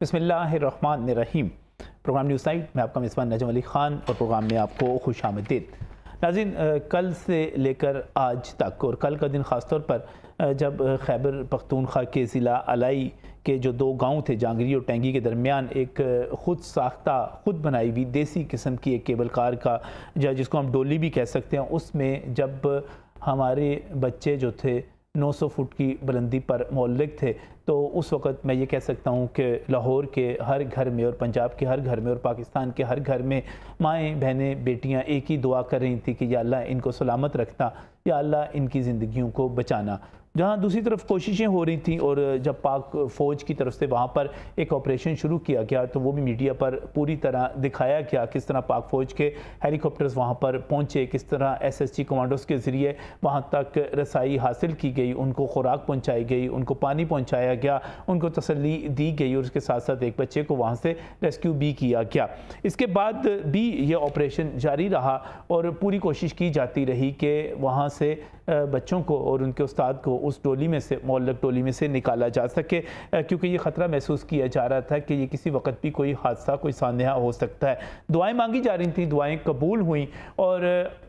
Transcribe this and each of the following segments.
बिस्मिल्लाहिर्रहमानिर्रहीम। Programme news night में आपका मेज़बान नजम अली ख़ान और प्रोग्राम में आपको खुशामदीद। नाज़रीन, कल से लेकर आज तक और कल का दिन ख़ास तौर पर जब खैबर पख्तूनख्वा के ज़िला अलाई के जो दो गांव थे जांगरी और टेंगी के दरमियान एक ख़ुद साख्ता ख़ुद बनाई हुई देसी किस्म की एक केबल कार का या जिसको हम डोली भी कह सकते हैं, उसमें जब हमारे बच्चे जो थे 900 फुट की बुलंदी पर मोल्लिक थे, तो उस वक़्त मैं ये कह सकता हूँ कि लाहौर के हर घर में और पंजाब के हर घर में और पाकिस्तान के हर घर में माएँ बहनें बेटियाँ एक ही दुआ कर रही थी कि या अल्लाह इनको सलामत रखना, या अल्लाह इनकी ज़िंदगियों को बचाना। जहाँ दूसरी तरफ कोशिशें हो रही थी और जब पाक फ़ौज की तरफ से वहाँ पर एक ऑपरेशन शुरू किया गया तो वो भी मीडिया पर पूरी तरह दिखाया गया, किस तरह पाक फ़ौज के हेलीकॉप्टर्स वहाँ पर पहुँचे, किस तरह SSG कमांडोज़ के ज़रिए वहाँ तक रसाई हासिल की गई, उनको खुराक पहुँचाई गई, उनको पानी पहुँचाया गया, उनको तसल्ली दी गई और उसके साथ साथ एक बच्चे को वहाँ से रेस्क्यू भी किया गया। इसके बाद भी ये ऑपरेशन जारी रहा और पूरी कोशिश की जाती रही कि वहाँ से बच्चों को और उनके उस्ताद को उस टोली में से मोहल्लक टोली में से निकाला जा सके, क्योंकि ये ख़तरा महसूस किया जा रहा था कि ये किसी वक्त भी कोई हादसा कोई सान्या हो सकता है। दुआएं मांगी जा रही थी, दुआएं कबूल हुई और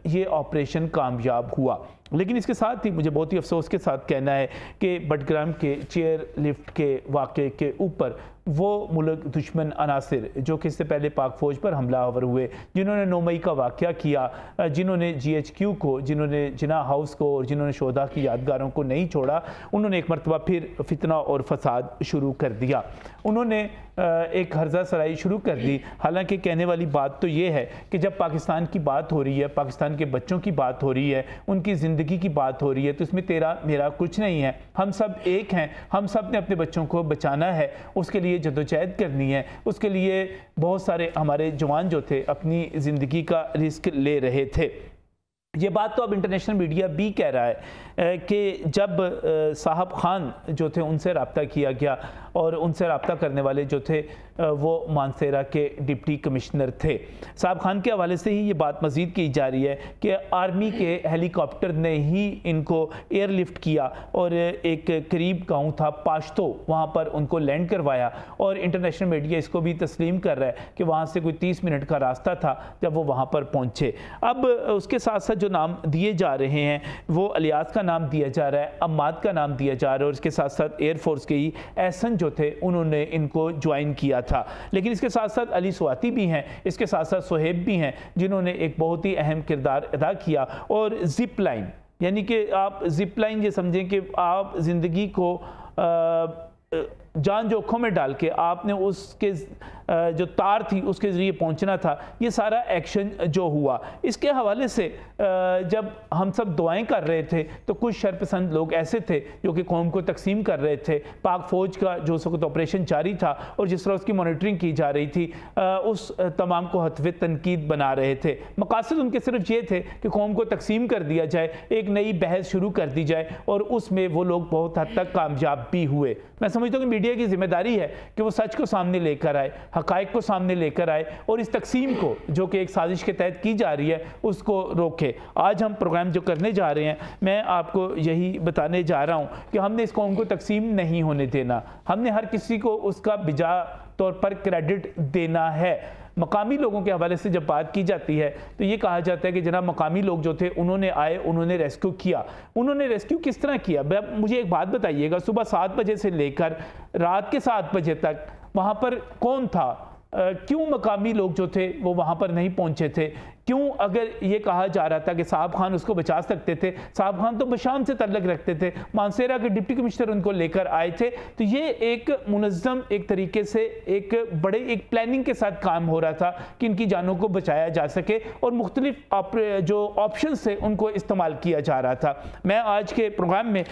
ये ऑपरेशन कामयाब हुआ। लेकिन इसके साथ ही मुझे बहुत ही अफसोस के साथ कहना है कि बडग्राम के चेयर लिफ्ट के वाक़े के ऊपर वो मुल्क दुश्मन अनासिर जो कि इससे पहले पाक फ़ौज पर हमलावर हुए, जिन्होंने 9 मई का वाक़या किया, जिन्होंने GHQ को, जिन्होंने जिना हाउस को और जिन्होंने शोधा की यादगारों को नहीं छोड़ा, उन्होंने एक मरतबा फिर फितना और फसाद शुरू कर दिया। उन्होंने एक हर्जा सराई शुरू कर दी। हालांकि कहने वाली बात तो ये है कि जब पाकिस्तान की बात हो रही है, पाकिस्तान के बच्चों की बात हो रही है, उनकी ज़िंदगी की बात हो रही है, तो इसमें तेरा मेरा कुछ नहीं है। हम सब एक हैं, हम सब ने अपने बच्चों को बचाना है, उसके लिए जद्दोजहद करनी है। उसके लिए बहुत सारे हमारे जवान जो थे अपनी ज़िंदगी का रिस्क ले रहे थे। ये बात तो अब इंटरनेशनल मीडिया भी कह रहा है कि जब साहब खान जो थे उनसे रब्ता किया गया और उनसे रब्ता करने वाले जो थे वो मानसेरा के डिप्टी कमिश्नर थे। साहब खान के हवाले से ही ये बात मज़ीद की जा रही है कि आर्मी के हेलीकॉप्टर ने ही इनको एयरलिफ्ट किया और एक करीब गाँव था पाश्तो, वहाँ पर उनको लैंड करवाया और इंटरनेशनल मीडिया इसको भी तस्लीम कर रहा है कि वहाँ से कोई 30 मिनट का रास्ता था जब वो वहाँ पर पहुँचे। अब उसके साथ साथ जो नाम दिए जा रहे हैं वो अलियास का नाम दिया जा रहा है, अम्माद का नाम दिया जा रहा है और इसके साथ साथ एयरफोर्स के ही एहसन जो थे उन्होंने इनको ज्वाइन किया था। लेकिन इसके साथ साथ अली स्वाति भी हैं, इसके साथ साथ सोहेब भी हैं जिन्होंने एक बहुत ही अहम किरदार अदा किया। और जिप लाइन, यानी कि आप जिप लाइन ये समझें कि आप ज़िंदगी को जान जोखों में डाल के आपने उसके जो तार थी उसके ज़रिए पहुंचना था। ये सारा एक्शन जो हुआ, इसके हवाले से जब हम सब दुआएं कर रहे थे तो कुछ शरपसंद लोग ऐसे थे जो कि कौम को तकसीम कर रहे थे। पाक फ़ौज का जो उस वक्त ऑपरेशन जारी था और जिस तरह उसकी मॉनिटरिंग की जा रही थी, उस तमाम को हतवे तनकीद बना रहे थे। मकासद उनके सिर्फ ये थे कि कौम को तकसीम कर दिया जाए, एक नई बहस शुरू कर दी जाए और उसमें वो लोग बहुत हद तक कामयाब भी हुए। मैं समझता हूँ कि मीडिया की जिम्मेदारी है कि वो सच को सामने लेकर आए, हकायक को सामने लेकर आए और इस तकसीम को जो कि एक साजिश के तहत की जा रही है उसको रोके। आज हम प्रोग्राम जो करने जा रहे हैं, मैं आपको यही बताने जा रहा हूँ कि हमने इस कौम को तकसीम नहीं होने देना, हमने हर किसी को उसका बिजा तौर पर क्रेडिट देना है। मकामी लोगों के हवाले से जब बात की जाती है तो ये कहा जाता है कि जनाब मकामी लोग जो थे उन्होंने आए, उन्होंने रेस्क्यू किया। उन्होंने रेस्क्यू किस तरह किया? मुझे एक बात बताइएगा, सुबह 7 बजे से लेकर रात के 7 बजे तक वहाँ पर कौन था? क्यों मकामी लोग जो थे वो वहाँ पर नहीं पहुँचे थे? क्यों, अगर ये कहा जा रहा था कि साहब खान उसको बचा सकते थे, साहब खान तो बशाम से तल्लक रखते थे, मानसेरा के डिप्टी कमिश्नर उनको लेकर आए थे, तो ये एक मुनज़्ज़म एक तरीके से एक बड़े एक प्लानिंग के साथ काम हो रहा था कि इनकी जानों को बचाया जा सके और मुख्तलिफ जो ऑप्शन थे उनको इस्तेमाल किया जा रहा था। मैं आज के प्रोग्राम में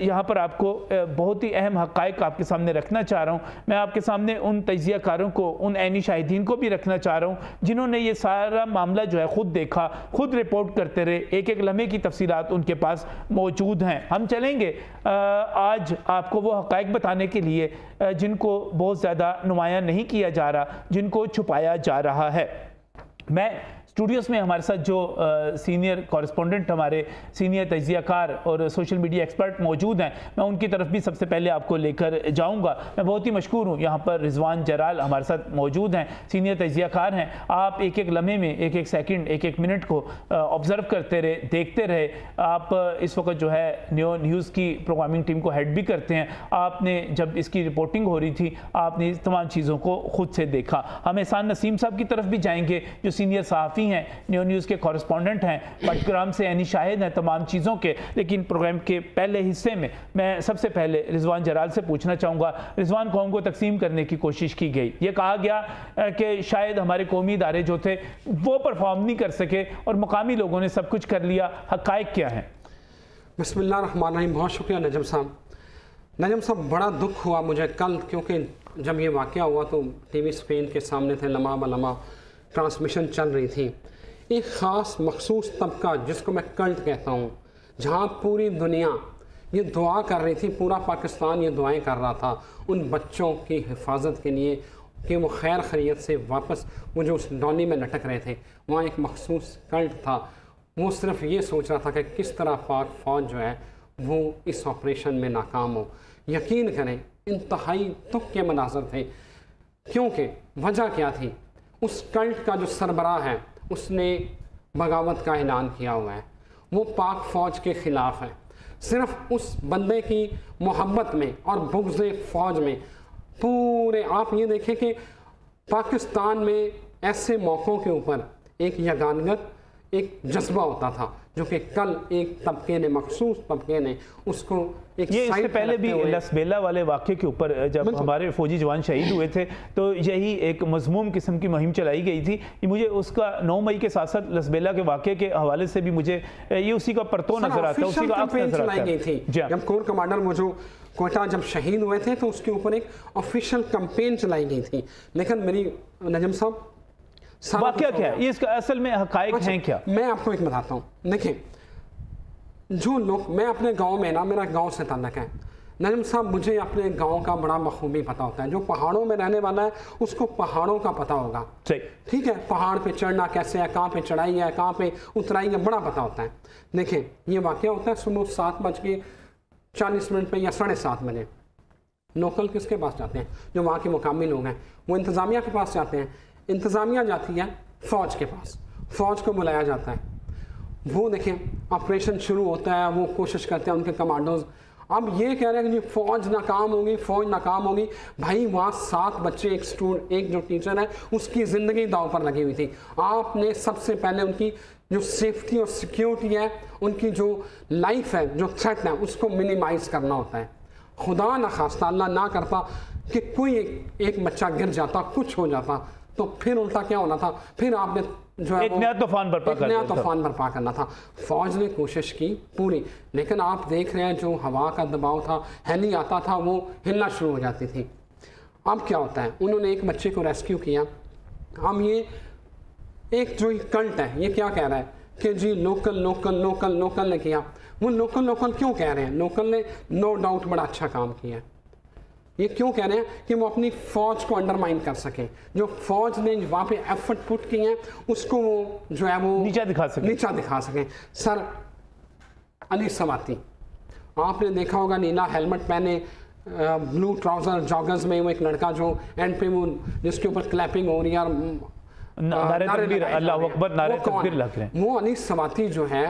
यहाँ पर आपको बहुत ही अहम हक़ाइक़ आपके सामने रखना चाह रहा हूँ। मैं आपके सामने उन तजियाकारों को, उन ऐनी शाहिदीन को भी रखना चाह रहा हूँ जिन्होंने ये सारा मामला जो है खुद देखा, खुद रिपोर्ट करते रहे, एक एक लम्हे की तफसीलात उनके पास मौजूद हैं। हम चलेंगे आज आपको वो हक़ाइक़ बताने के लिए जिनको बहुत ज़्यादा नुमायां नहीं किया जा रहा, जिनको छुपाया जा रहा है। मैं स्टूडियोज़ में हमारे साथ जो सीनियर कॉरेस्पॉन्डेंट, हमारे सीनियर तजियाकार और सोशल मीडिया एक्सपर्ट मौजूद हैं, मैं उनकी तरफ भी सबसे पहले आपको लेकर जाऊंगा। मैं बहुत ही मशकूर हूँ, यहाँ पर रिजवान जराल हमारे साथ मौजूद हैं, सीनियर तजियाकार हैं। आप एक एक लम्हे में, एक एक सेकंड, एक एक मिनट को ऑब्ज़र्व करते रहे, देखते रहे। आप इस वक्त जो है न्यूज़ की प्रोग्रामिंग टीम को हेड भी करते हैं। आपने जब इसकी रिपोर्टिंग हो रही थी, आपने इस तमाम चीज़ों को खुद से देखा। हम एहसान नसीम साहब की तरफ भी जाएंगे, जो सीनियर सहाफ़ी हैं, न्यूज़ के कॉरेस्पॉन्डेंट हैं, बटग्राम से यानी शाहिद हैं तमाम चीज़ों के। लेकिन प्रोग्राम के पहले हिस्से में मैं सबसे पहले रिजवान जराल से पूछना चाहूँगा। रिजवान, कौम को तकसीम करने की कोशिश की गई, ये कहा गया कि शायद हमारे कौमी इदारे जो थे वो परफॉर्म नहीं कर सके और मुकामी लोगों ने सब कुछ कर लिया। हक़ाइक़ क्या हैं? बिस्मिल्लाहिर्रहमानिर्रहीम। बहुत शुक्रिया नजम साहब। नजम साहब, बड़ा दुख हुआ मुझे कल, क्योंकि जब ये वाक़या हुआ तो टीवी स्क्रीन के सामने थे, लम्हा ब लम्हा ट्रांसमिशन चल रही थी। एक ख़ास मखसूस तबका जिसको मैं कल्ट कहता हूँ, जहाँ पूरी दुनिया ये दुआ कर रही थी, पूरा पाकिस्तान ये दुआएं कर रहा था उन बच्चों की हिफाजत के लिए कि वो खैर खैरियत से वापस वो जो उस डॉली में लटक रहे थे, वहाँ एक मखसूस कल्ट था। वो सिर्फ ये सोच रहा था कि किस तरह पाक फ़ौज जो है वो इस ऑपरेशन में नाकाम हो। यकीन करें, इंतहाई दुख के मनाज़र थे। क्योंकि वजह क्या थी, उस कल्ट का जो सरबराह है उसने बगावत का ऐलान किया हुआ है, वो पाक फ़ौज के ख़िलाफ़ है। सिर्फ उस बंदे की मोहब्बत में और बुग़्ज़ फ़ौज में पूरे, आप ये देखें कि पाकिस्तान में ऐसे मौक़ों के ऊपर एक यगानियत, एक जज्बा होता था, जो कि कल एक तबके ने, मखसूस तबके ने उसको एक ये इससे पहले भी लसबेला वाले वाक़े के ऊपर जब हमारे फौजी जवान शहीद हुए थे तो यही एक मज़मूम किस्म की मुहिम चलाई गई थी। मुझे उसका 9 मई के साथ साथ लसबेला के वाक़े के हवाले से भी मुझे ये उसी का परतो नजर आता है, उसी का अक्स नजर आता है। जब कोर कमांडर वो जो कोयटा जब शहीद हुए थे तो उसके ऊपर एक ऑफिशियल कैंपेन चलाई गई थी। लेकिन मेरी नजम साहब, वाक़या क्या है, ये इसका असल में हक़ाइक़ हैं क्या? मैं आपको एक बताता हूँ। देखें, जो लोग, मैं अपने गांव में ना, मेरा गांव से ताल्लुक़ है नजम साहब, मुझे अपने गांव का बड़ा बखूबी पता होता है। जो पहाड़ों में रहने वाला है उसको पहाड़ों का पता होगा, ठीक है। पहाड़ पे चढ़ना कैसे है, कहाँ पे चढ़ाई है, कहाँ पे उतराई है, बड़ा पता होता है। देखें, ये वाक़या होता है सुबह 7:40 पे या 7:30 बजे। लोकल किसके पास जाते हैं? जो वहाँ के मुकामी लोग हैं, वो इंतज़ामिया के पास जाते हैं। इंतज़ामिया जाती है फ़ौज के पास, फ़ौज को बुलाया जाता है। वो देखें, ऑपरेशन शुरू होता है, वो कोशिश करते हैं उनके कमांडोज। अब ये कह रहे हैं कि फ़ौज नाकाम होगी, फ़ौज नाकाम होगी। भाई, वहाँ 7 बच्चे, एक जो टीचर है उसकी ज़िंदगी दाव पर लगी हुई थी। आपने सबसे पहले उनकी जो सेफ्टी और सिक्योरिटी है, उनकी जो लाइफ है, जो थ्रेट है, उसको मिनिमाइज़ करना होता है। खुदा न खास्ता, अल्लाह ना करता कि कोई एक बच्चा गिर जाता, कुछ हो जाता, तो फिर उल्टा क्या होना था, फिर आपने जो है एक नया तूफान बर्पा करना था। फौज ने कोशिश की पूरी, लेकिन आप देख रहे हैं जो हवा का दबाव था, हेली आता था, वो हिलना शुरू हो जाती थी। अब क्या होता है, उन्होंने एक बच्चे को रेस्क्यू किया। हम ये एक जो कल्ट है, ये क्या कह रहा है कि जी लोकल लोकल लोकल लोकल ने किया। वो लोकल लोकल क्यों कह रहे हैं? लोकल ने नो डाउट बड़ा अच्छा काम किया। ये क्यों कह रहे हैं? कि वो अपनी फ़ौज को अंडरमाइन कर सकें। जो फ़ौज ने वहाँ पे एफर्ट पुट किए हैं उसको वो जो है वो नीचा दिखा सकें। सर अली सवाती, आपने देखा होगा, नीला हेलमेट पहने, ब्लू ट्राउज़र जॉगर्स में वो एक लड़का जो एंड पे वो जिसके ऊपर क्लैपिंग हो रही है और नारे तकबीर, अल्लाह अकबर, नारे तकबीर लग रहे हैं। वो अली सवाती जो है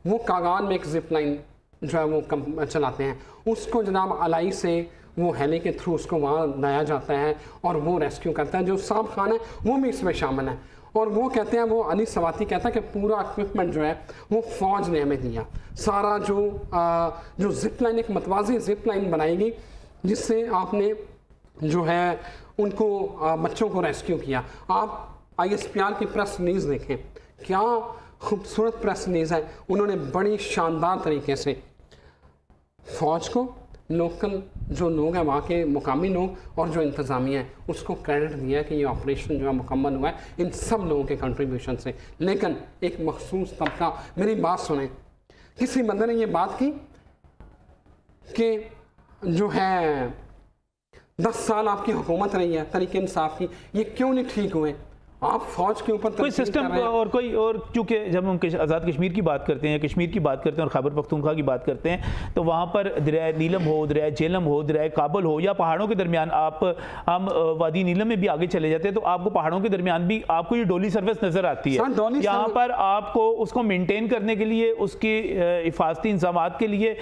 वो कागान में एक जिप लाइन जो है वो चलाते हैं। उसको जनाब अलाई से वो हेली के थ्रू उसको वहाँ लाया जाता है और वो रेस्क्यू करता है। जो साहब खान है वो भी इसमें शामिल है। और वो कहते हैं, वो अली सवाती कहता है कि पूरा इक्विपमेंट जो है वो फ़ौज ने हमें दिया। सारा जो जिप लाइन, एक मतवाज़ी जिप लाइन बनाएगी जिससे आपने जो है उनको बच्चों को रेस्क्यू किया। आप ISPR की प्रेस रिलीज़ देखें, क्या खूबसूरत प्रेस रिलीज़ है। उन्होंने बड़ी शानदार तरीके से फ़ौज को, लोकल जो लोग हैं वहाँ के मुकामी लोग और जो इंतज़ामिया है उसको क्रेडिट दिया कि ये ऑपरेशन जो है मुकम्मल हुआ है इन सब लोगों के कंट्रीब्यूशन से। लेकिन एक मखसूस तबका, मेरी बात सुने, किसी बंदे ने ये बात की कि जो है 10 साल आपकी हुकूमत रही है तरीके इंसाफ की, ये क्यों नहीं ठीक हुए? आप फौज के ऊपर कोई सिस्टम और चूंकि जब हम आज़ाद कश्मीर की बात करते हैं, कश्मीर की बात करते हैं और खैबर पख्तूनख्वा की बात करते हैं, तो वहाँ पर दरिया नीलम हो, दरिया झेलम हो, दरिया काबुल हो या पहाड़ों के दरमियान हम वादी नीलम में भी आगे चले जाते हैं तो आपको पहाड़ों के दरमियान भी आपको ये डोली सर्विस नजर आती है। यहाँ पर आपको उसको मेनटेन करने के लिए, उसकी हिफाजती इंतजाम के लिए,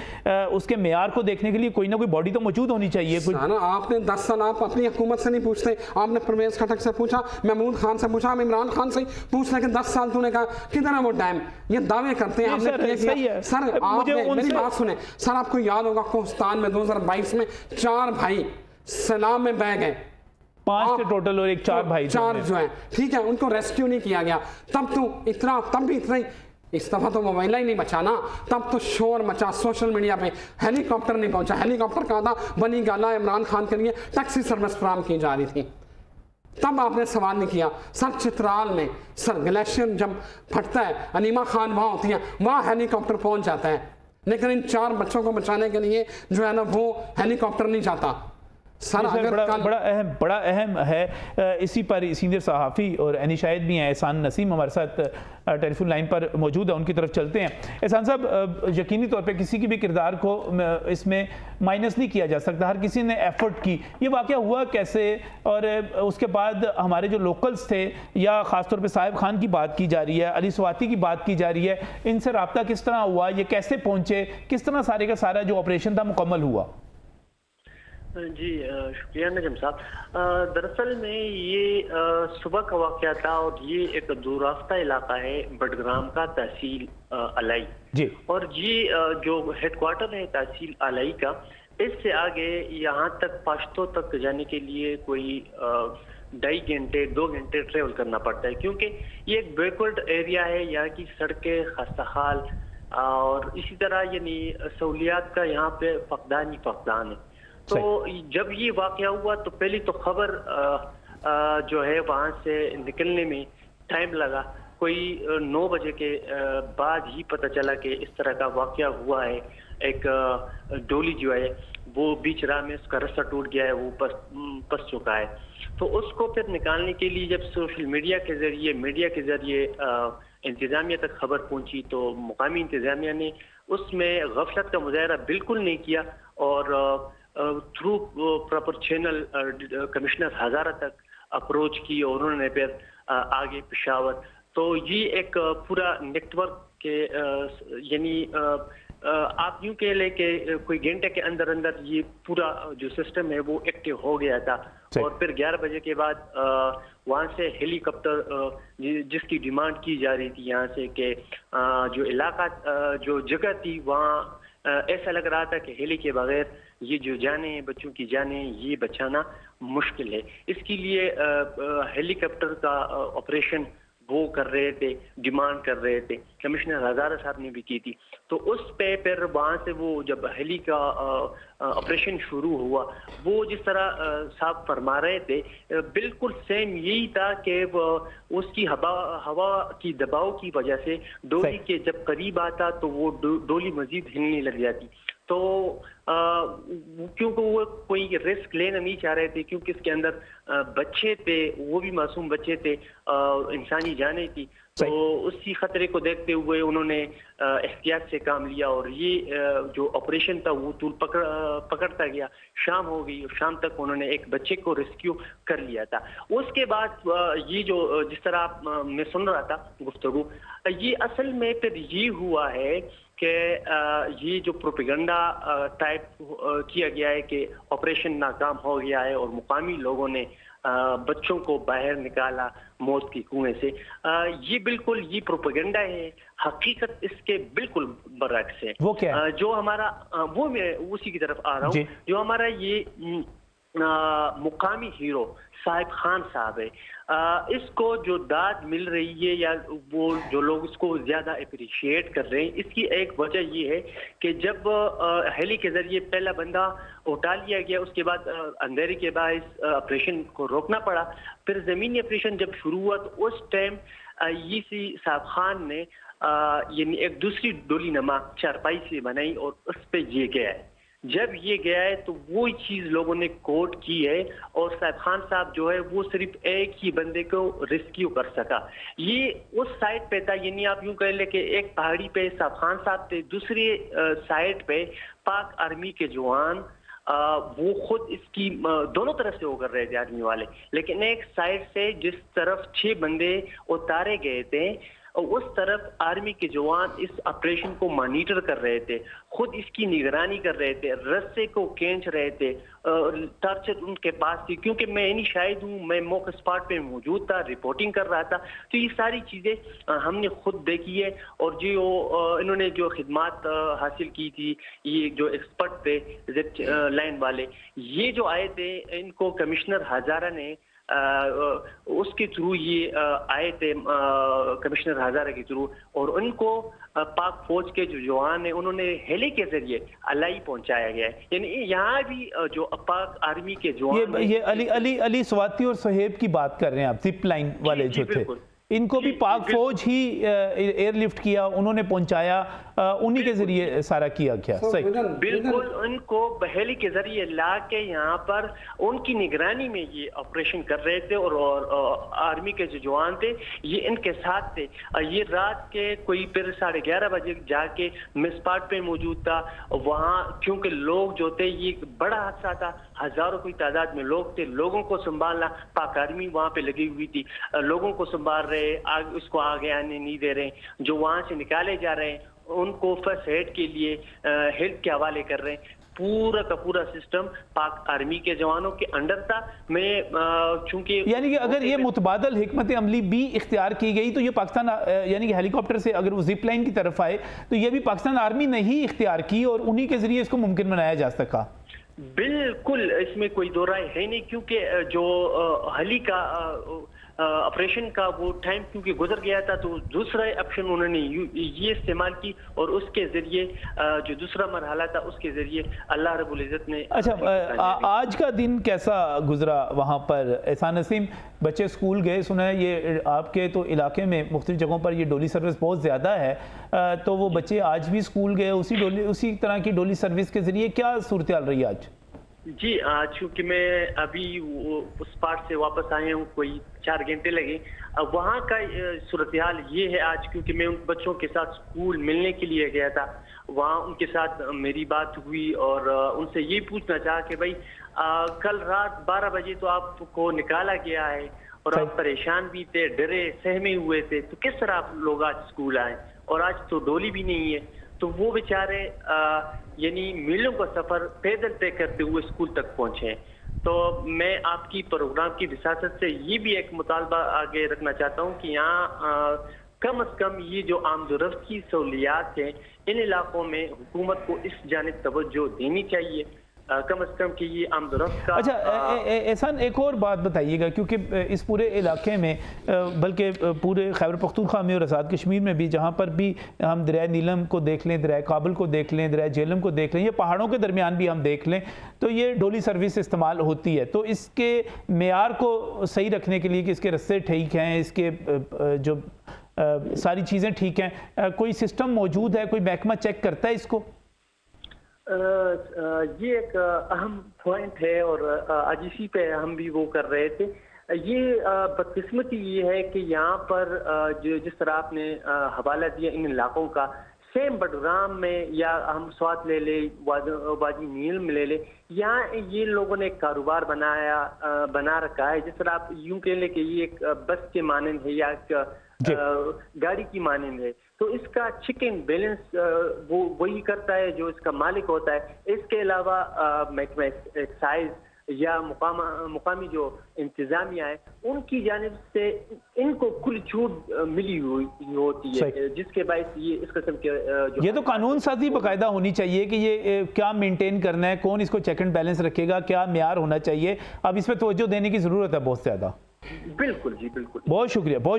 उसके मेयार को देखने के लिए कोई ना कोई बॉडी तो मौजूद होनी चाहिए। आपने 10 साल आप अपनी हुकूमत से नहीं पूछते, आपने परवेज खटक से पूछा, महमूद खान से पूछा, इमरान खान से पूछ लेकिन 10 साल तूने कहा किधर है वो डैम? ये दावे करते हैं आपने किया। सर आपने मेरी बात सुने सर, आपको याद होगा कोहस्तान में 2022 में 4 भाई सैलाब में बह गए, 5 थे टोटल और 4 भाई, 4 जो है, ठीक है, उनको रेस्क्यू नहीं किया गया। तब भी इतना ही, इस दफा तो मोबाइल ही नहीं बचा ना, तब तो शोर मचा सोशल मीडिया पे, हेलीकॉप्टर नहीं पहुंचा। हेलीकॉप्टर कहा था बनी गाला इमरान खान के लिए टैक्सी सर्विस फराहम की जा रही थी, तब आपने सवाल नहीं किया। सर चित्राल में सर ग्लेशियर जब फटता है, अनीमा खान वहाँ होती है, वहाँ हेलीकॉप्टर पहुँच जाता है, लेकिन इन 4 बच्चों को बचाने के लिए जो है ना वो हेलीकॉप्टर नहीं जाता। सर अगर बड़ा अहम है। इसी पर सीनियर सहाफ़ी और एनी शाहिद भी हैं, एहसान नसीम हमारे साथ टेलीफोन लाइन पर मौजूद है, उनकी तरफ चलते हैं। एहसान साहब, यकीनी तौर पे किसी की भी किरदार को इसमें माइनस नहीं किया जा सकता, हर किसी ने एफर्ट की। ये वाक़या हुआ कैसे, और उसके बाद हमारे जो लोकल्स थे या ख़ासतौर पे साहिब खान की बात की जा रही है, अली स्वाति की बात की जा रही है, इनसे रब्ता किस तरह हुआ, ये कैसे पहुँचे, किस तरह सारे का सारा जो ऑपरेशन था मुकम्मल हुआ? जी शुक्रिया नजम साहब। दरअसल में ये सुबह का वाक़या था और ये एक दूररास्ता इलाका है बडग्राम का, तहसील अलाई जी, और ये जो हेडक्वार्टर है तहसील अलाई का, इससे आगे यहाँ तक पश्तो तक जाने के लिए कोई 2.5 घंटे 2 घंटे ट्रेवल करना पड़ता है, क्योंकि ये एक बैकवर्ड एरिया है, यहाँ की सड़कें खस्ताहाल और इसी तरह यानी सहूलियात का यहाँ पे फकदान है। तो जब ये वाक़या हुआ तो पहली तो खबर जो है वहाँ से निकलने में टाइम लगा, कोई 9 बजे के बाद ही पता चला कि इस तरह का वाक़या हुआ है। एक डोली जो है वो बीच राह में उसका रास्ता टूट गया है, वो पस चुका है। तो उसको फिर निकालने के लिए जब सोशल मीडिया के जरिए इंतज़ामिया तक खबर पहुंची तो मुकामी इंतज़ामिया ने उसमें गफलत का मुजाहरा बिल्कुल नहीं किया और थ्रू प्रॉपर चैनल कमिश्नर हज़ारा तक अप्रोच की और उन्होंने फिर आगे पेशावर, तो ये एक पूरा नेटवर्क के यानी आप यूं कह ले कि कोई घंटे के अंदर अंदर ये पूरा जो सिस्टम है वो एक्टिव हो गया था। और फिर 11 बजे के बाद वहाँ से हेलीकॉप्टर जिसकी डिमांड की जा रही थी यहाँ से कि जो इलाका जो जगह थी वहाँ ऐसा लग रहा था कि हेली के बगैर ये जो जाने बच्चों की जाने ये बचाना मुश्किल है, इसके लिए हेलीकॉप्टर का ऑपरेशन वो कर रहे थे, डिमांड कर रहे थे, कमिश्नर हज़ारा साहब ने भी की थी। तो उस पे फिर वहाँ से वो जब हेली का ऑपरेशन शुरू हुआ, वो जिस तरह साहब फरमा रहे थे बिल्कुल सेम यही था कि उसकी हवा की दबाव की वजह से डोली के जब करीब आता तो वो डोली मजीद हिलने लग जाती। तो क्योंकि वो कोई रिस्क लेना नहीं चाह रहे थे, क्योंकि इसके अंदर बच्चे थे, वो भी मासूम बच्चे थे, इंसानी जाने थी, तो उसी खतरे को देखते हुए उन्होंने एहतियात से काम लिया और ये जो ऑपरेशन था वो तूल पकड़ता गया। शाम हो गई और शाम तक उन्होंने एक बच्चे को रेस्क्यू कर लिया था। उसके बाद ये जो जिस तरह मैं सुन रहा था गुफ्तगू, ये असल में फिर ये हुआ है कि ये जो प्रोपेगेंडा टाइप किया गया है कि ऑपरेशन नाकाम हो गया है और मुकामी लोगों ने बच्चों को बाहर निकाला मौत की कुएं से, ये बिल्कुल ये प्रोपेगेंडा है। हकीकत इसके बिल्कुल बरअक्स है। वो क्या जो हमारा वो मैं उसी की तरफ आ रहा हूँ, जो हमारा ये मुकामी हीरो साहिब खान साहब है, इसको जो दाद मिल रही है या वो जो लोग इसको ज्यादा अप्रिशिएट कर रहे हैं, इसकी एक वजह ये है कि जब हेली के जरिए पहला बंदा उठा लिया गया, उसके बाद अंधेरे के बाद ऑपरेशन को रोकना पड़ा, फिर जमीनी ऑपरेशन जब शुरू हुआ तो उस टाइम सी साहिब खान ने यानी एक दूसरी डोली नमा चारपाई से बनाई और उस पे ये गया है। जब ये गया है तो वो चीज लोगों ने कोट की है और साहिब खान साहब जो है वो सिर्फ एक ही बंदे को रेस्क्यू कर सका। ये उस साइड पे था, यानी आप यूं कह ले कि एक पहाड़ी पे साहिब खान साहब थे, दूसरी साइड पे पाक आर्मी के जवान वो खुद इसकी दोनों तरफ से वो कर रहे थे आर्मी वाले, लेकिन एक साइड से जिस तरफ 6 बंदे उतारे गए थे और उस तरफ आर्मी के जवान इस ऑपरेशन को मॉनिटर कर रहे थे, खुद इसकी निगरानी कर रहे थे, रस्से को खींच रहे थे, टॉर्चर उनके पास थी। क्योंकि मैं नहीं शायद हूँ, मैं मौके स्पॉट पे मौजूद था, रिपोर्टिंग कर रहा था, तो ये सारी चीज़ें हमने खुद देखी है। और जो इन्होंने जो खिदमात हासिल की थी, ये जो एक्सपर्ट थे जेट लाइन वाले, ये जो आए थे, इनको कमिश्नर हजारा ने उसके थ्रू ये आए थे, कमिश्नर हजारा के थ्रू, और उनको पाक फौज के जो जवान है उन्होंने हेली के जरिए अलाई पहुंचाया गया है। यानी यहाँ भी जो पाक आर्मी के जवान ये अली स्वाति और सोहेब की बात कर रहे हैं आप, जिप लाइन वाले जो थे, इनको भी पाक फौज ही एयरलिफ्ट किया, उन्होंने पहुंचाया, उन्हीं के जरिए सारा किया क्या? सही, बिल्कुल। उनको बहेली के जरिए ला के यहाँ पर उनकी निगरानी में ये ऑपरेशन कर रहे थे, और आर्मी के जो जवान थे ये इनके साथ थे। ये रात के कोई फिर 11:30 बजे जाके मिसपाट पे मौजूद था वहाँ, क्योंकि लोग जो थे, ये बड़ा हादसा था, हजारों की तादाद में लोग थे, लोगों को संभालना, पाक आर्मी वहाँ पे लगी हुई थी, लोगों को संभाल रहे, उसको आगे आने नहीं दे रहे, जो वहां से निकाले जा रहे हैं उनको फर्स्ट एड के लिए हेल्प के हवाले कर रहे हैं। पूरा का पूरा सिस्टम पाक आर्मी के जवानों के अंडर था। मैं चूंकि यानी कि अगर ये मुतबादल हिकमत अमली भी इख्तियार की गई तो ये पाकिस्तान यानी कि हेलीकॉप्टर से अगर वो जिप लाइन की तरफ आए तो ये भी पाकिस्तान आर्मी ने ही इख्तियार की और उन्हीं के जरिए इसको मुमकिन बनाया जा सका। बिल्कुल, इसमें कोई दो राय है नहीं, क्योंकि जो हली का ऑपरेशन का वो टाइम क्योंकि गुजर गया था, तो दूसरा ऑप्शन उन्होंने ये इस्तेमाल की, और उसके जरिए जो दूसरा मरहला था उसके जरिए अल्लाह रब्बुल इज़्ज़त ने। अच्छा, आज का दिन कैसा गुजरा वहाँ पर? एहसान नसीम, बच्चे स्कूल गए, सुना है ये आपके तो इलाके में मुख्तलिफ जगहों पर ये डोली सर्विस बहुत ज़्यादा है, तो वो बच्चे आज भी स्कूल गए उसी तरह की डोली सर्विस के जरिए? क्या सूरत हाल रही आज? जी, चूँकि मैं अभी उस पार्ट से वापस आया हूँ, कोई 4 घंटे लगे। अब वहाँ का सूरत हाल ये है आज, क्योंकि मैं उन बच्चों के साथ स्कूल मिलने के लिए गया था, वहाँ उनके साथ मेरी बात हुई और उनसे ये पूछना चाहा कि भाई कल रात 12 बजे तो आपको निकाला गया है और आप परेशान भी थे, डरे सहमे हुए थे, तो किस तरह आप लोग आज स्कूल आए, और आज तो डोली भी नहीं है। तो वो बेचारे यानी मीलों का सफर पैदल तय करते हुए स्कूल तक पहुंचे। तो मैं आपकी प्रोग्राम की विसासत से ये भी एक मुतालबा आगे रखना चाहता हूँ कि यहाँ कम अज कम ये जो आमदोरफ्त की सहूलियात हैं, इन इलाकों में हुकूमत को इस जानिब तवज्जो देनी चाहिए, कम अज कम कि ये आमदोरफ्त का। अच्छा, एहसान, एक और बात बताइएगा, क्योंकि इस पूरे इलाके में बल्कि पूरे खैबर पख्तूनख्वा में और आज़ाद कश्मीर में भी, जहाँ पर भी हम दरिया नीलम को देख लें, दरिया काबुल को देख लें, दरिया झेलम को देख लें, ये पहाड़ों के दरमियान भी हम देख लें, तो ये डोली सर्विस इस्तेमाल होती है। तो इसके मेयार को सही रखने के लिए कि इसके रस्ते ठीक हैं, इसके जो सारी चीज़ें ठीक हैं, कोई सिस्टम मौजूद है, कोई महकमा चेक करता है इसको? ये एक अहम पॉइंट है और आज इसी पे हम भी वो कर रहे थे। ये बदकिस्मती ये है कि यहाँ पर जो जिस तरह आपने हवाला दिया इन इलाकों का, सेम बडग्राम में या हम स्वात ले ले, वादी नील में ले ले, यहाँ ये लोगों ने कारोबार बना रखा है। जिस तरह आप यूं कह ले कि ये एक बस के मानंद है या गाड़ी की मानंद है, तो इसका चेक एंड बैलेंस वो वही करता है जो इसका मालिक होता है। इसके अलावा महकमा एक्साइज या मुकामी जो इंतजामिया है, उनकी जानिब से इनको कुल छूट मिली हुई होती है, जिसके बायस ये इस किस्म के ये तो कानून साजी बाकायदा होनी चाहिए कि ये क्या मेंटेन करना है, कौन इसको चेक एंड बैलेंस रखेगा, क्या म्यार होना चाहिए। अब इस पर तवज्जो देने की ज़रूरत है बहुत ज़्यादा। बिल्कुल जी, बिल्कुल। बहुत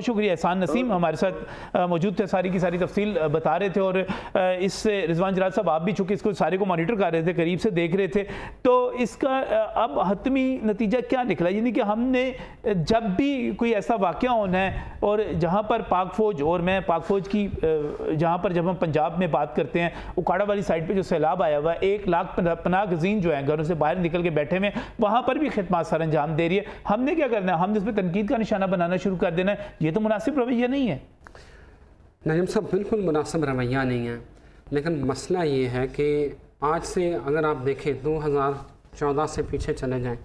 शुक्रिया। एहसान नसीम हमारे साथ मौजूद थे, सारी की सारी तफसील बता रहे थे। और इससे रिजवान जराद साहब, आप भी चूँकि इसको सारे को मॉनिटर कर रहे थे, करीब से देख रहे थे, तो इसका अब हतमी नतीजा क्या निकला? यानी कि हमने जब भी कोई ऐसा वाक़या होना है और जहाँ पर पाक फ़ौज, और मैं पाक फ़ौज की जहाँ पर जब हम पंजाब में बात करते हैं, उकाड़ा वाली साइड पर जो सैलाब आया हुआ है, 1 लाख पनाह गज़ीन जो हैं घरों से बाहर निकल के बैठे हुए, वहाँ पर भी खिदमत सर अंजाम दे रही है। हमने क्या करना है? हमने इस पर तनकीद का निशाना बनाना शुरू कर देना है। ये तो मुनासिब रवैया नहीं है। नईम साहब, बिल्कुल मुनासिब रवैया नहीं है, लेकिन मसला ये है कि आज से अगर आप देखें 2014 से पीछे चले जाएं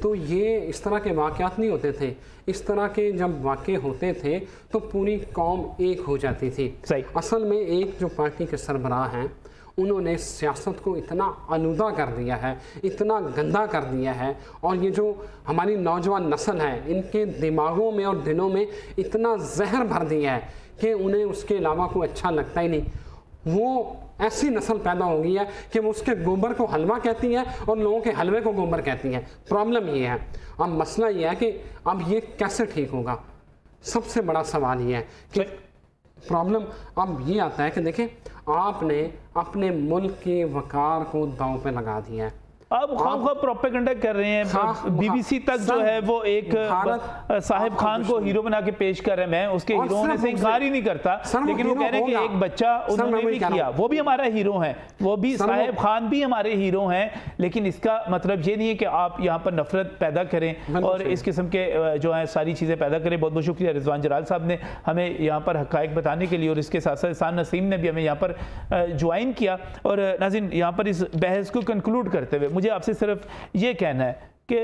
तो ये इस तरह के वाक़यात नहीं होते थे। इस तरह के जब वाक़े होते थे तो पूरी कौम एक हो जाती थी। सही। असल में एक जो पार्टी के सरबराह हैं, उन्होंने सियासत को इतना आलूदा कर दिया है, इतना गंदा कर दिया है, और ये जो हमारी नौजवान नस्ल है, इनके दिमागों में और दिलों में इतना जहर भर दिया है कि उन्हें उसके अलावा कोई अच्छा लगता ही नहीं। वो ऐसी नस्ल पैदा हो गई है कि वो उसके गोबर को हलवा कहती है और लोगों के हलवे को गोबर कहती है। प्रॉब्लम ये है। अब मसला ये है कि अब ये कैसे ठीक होगा? सबसे बड़ा सवाल ये है कि प्रॉब्लम अब ये आता है कि देखें, आपने अपने मुल्क के वकार को दांव पे लगा दिया है। अब खामखा प्रोपेगेंडा कर रहे हैं। बीबीसी तक जो है वो एक साहिब खान को हीरो बना के पेश कर रहे हैं। मैं उसके हीरो होने से इनकार ही नहीं करता, लेकिन वो कह रहे हैं कि एक बच्चा उन्होंने भी किया, वो भी हमारा हीरो है, वो भी साहिब खान भी हमारे हीरो हैं। लेकिन इसका मतलब ये नहीं है कि आप यहाँ पर नफरत पैदा करें और इस किस्म के जो है सारी चीज़ें पैदा करें। बहुत बहुत शुक्रिया रिजवान जराल साहब ने हमें यहाँ पर हक़ाइक़ बताने के लिए, और इसके साथ साथ एहसान नसीम ने भी हमें यहाँ पर ज्वाइन किया। और नाज़रीन, यहाँ पर इस बहस को कंक्लूड करते हुए मुझे आपसे सिर्फ ये कहना है कि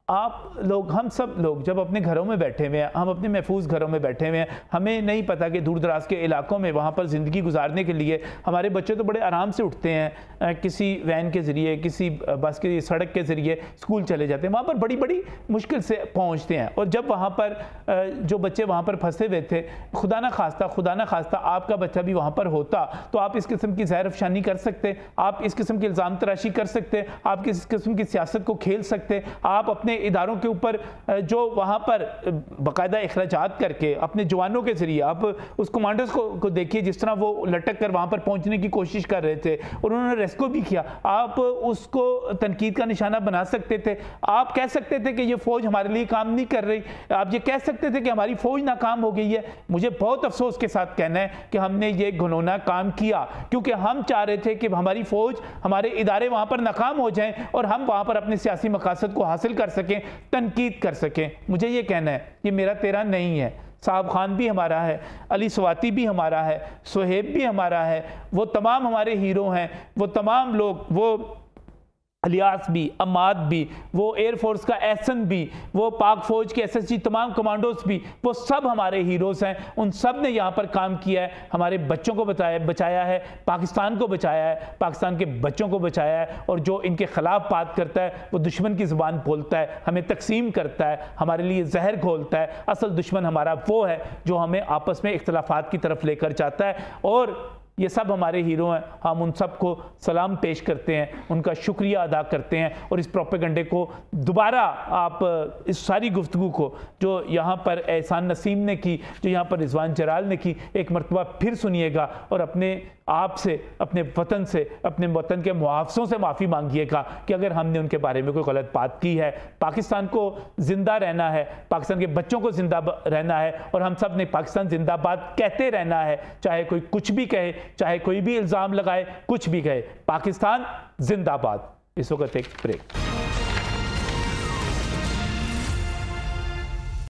आप लोग, हम सब लोग जब अपने घरों में बैठे हुए हैं, हम अपने महफूज घरों में बैठे हुए हैं, हमें नहीं पता कि दूर दराज के इलाकों में वहाँ पर ज़िंदगी गुजारने के लिए हमारे बच्चे तो बड़े आराम से उठते हैं, किसी वैन के ज़रिए, किसी बस के, सड़क के ज़रिए स्कूल चले जाते हैं, वहाँ पर बड़ी बड़ी मुश्किल से पहुँचते हैं। और जब वहाँ पर जो बच्चे वहाँ पर फंसे हुए थे, खुदा ना खास्ता आपका बच्चा भी वहाँ पर होता, तो आप इस किस्म की ज़हर अफशानी कर सकते, आप इस किस्म की इल्ज़ाम तराशी कर सकते, आप किस किस्म की सियासत को खेल सकते, आप अपने इदारों के ऊपर जो वहाँ पर बाकायदा अखराजात करके अपने जवानों के जरिए, आप उस कमांडर्स को देखिए जिस तरह वो लटक कर वहाँ पर पहुँचने की कोशिश कर रहे थे और उन्होंने रेस्क्यू भी किया, आप उसको तनकीद का निशाना बना सकते थे। आप कह सकते थे कि ये फ़ौज हमारे लिए काम नहीं कर रही, आप ये कह सकते थे कि हमारी फ़ौज नाकाम हो गई है। मुझे बहुत अफसोस के साथ कहना है कि हमने ये घिनौना काम किया, क्योंकि हम चाह रहे थे कि हमारी फ़ौज, हमारे इदारे वहाँ पर नाकाम हो जाएं और हम वहाँ पर अपने सियासी मकासद को हासिल कर सकें, तनकीद कर सकें। मुझे ये कहना है कि मेरा तेरा नहीं है, साहब खान भी हमारा है, अली स्वाति भी हमारा है, सुहेब भी हमारा है, वो तमाम हमारे हीरो हैं, वो तमाम लोग, वो अलियास भी, अम्माद भी, वो एयरफोर्स का एहसन भी, वो पाक फ़ौज के एसएसजी तमाम कमांडोज भी, वो सब हमारे हीरोज़ हैं। उन सब ने यहाँ पर काम किया है, हमारे बच्चों को बचाया है, पाकिस्तान को बचाया है, पाकिस्तान के बच्चों को बचाया है। और जो इनके ख़िलाफ़ बात करता है वो दुश्मन की ज़ुबान बोलता है, हमें तकसीम करता है, हमारे लिए जहर घोलता है। असल दुश्मन हमारा वो है जो हमें आपस में इख्तलाफात की तरफ लेकर जाता है। और ये सब हमारे हीरो हैं, हम उन सब को सलाम पेश करते हैं, उनका शुक्रिया अदा करते हैं। और इस प्रोपेगेंडे को दोबारा आप इस सारी गुफ्तगू को जो यहाँ पर एहसान नसीम ने की, जो यहाँ पर रिजवान जराल ने की, एक मरतबा फिर सुनिएगा और अपने आप से, अपने वतन से, अपने वतन के मुआवज़ों से माफ़ी मांगिएगा कि अगर हमने उनके बारे में कोई गलत बात की है। पाकिस्तान को ज़िंदा रहना है, पाकिस्तान के बच्चों को ज़िंदा रहना है, और हम सब ने पाकिस्तान जिंदाबाद कहते रहना है, चाहे कोई कुछ भी कहे, चाहे कोई भी इल्ज़ाम लगाए, कुछ भी कहे, पाकिस्तान जिंदाबाद। इस वक्त एक ब्रेक।